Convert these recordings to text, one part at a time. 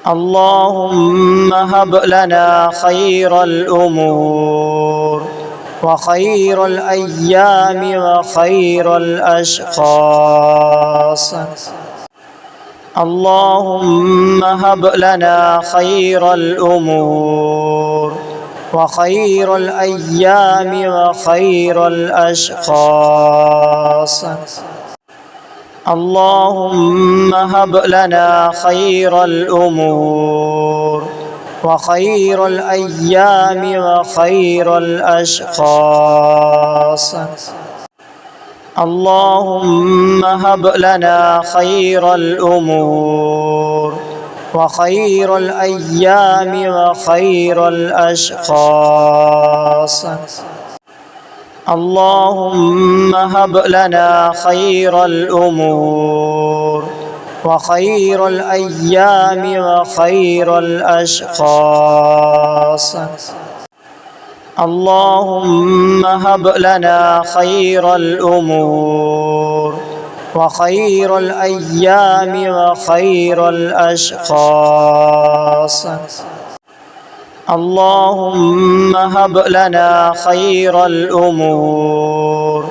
اللهم هب لنا خير الأمور وخير الأيام وخير الأشخاص. اللهم هب لنا خير الأمور وخير الأيام وخير الأشخاص. اللهم هب لنا خير الأمور وخير الأيام وخير الأشخاص. اللهم هب لنا خير الأمور وخير الأيام وخير الأشخاص. اللهم هب لنا خير الأمور وخير الأيام وخير الأشخاص. اللهم هب لنا خير الأمور وخير الأيام وخير الأشخاص. اللهم هب لنا خير الأمور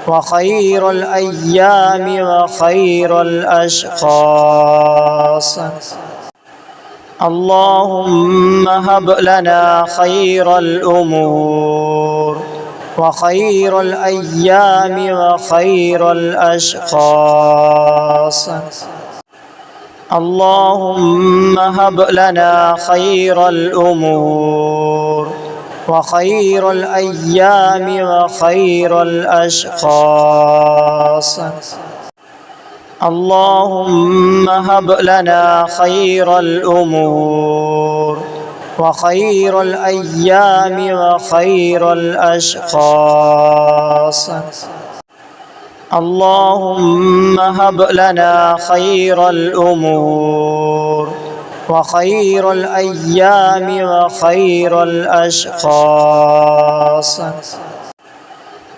وخير الأيام وخير الأشخاص. اللهم هب لنا خير الأمور وخير الأيام وخير الأشخاص. اللهم هب لنا خير الأمور وخير الأيام وخير الأشخاص. اللهم هب لنا خير الأمور وخير الأيام وخير الأشخاص. اللهم هب لنا خير الأمور وخير الأيام وخير الأشخاص.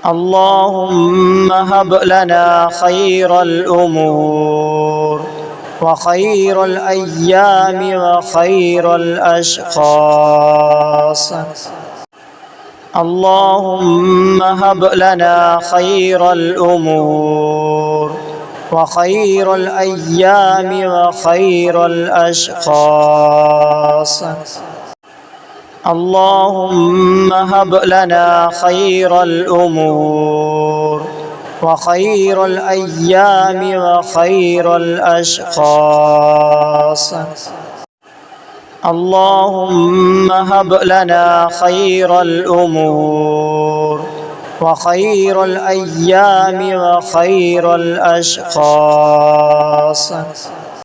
اللهم هب لنا خير الأمور وخير الأيام وخير الأشخاص. اللهم هب لنا خير الأمور وخير الأيام وخير الأشخاص. اللهم هب لنا خير الأمور وخير الأيام وخير الأشخاص. اللهم هب لنا خير الأمور وخير الأيام وخير الأشخاص.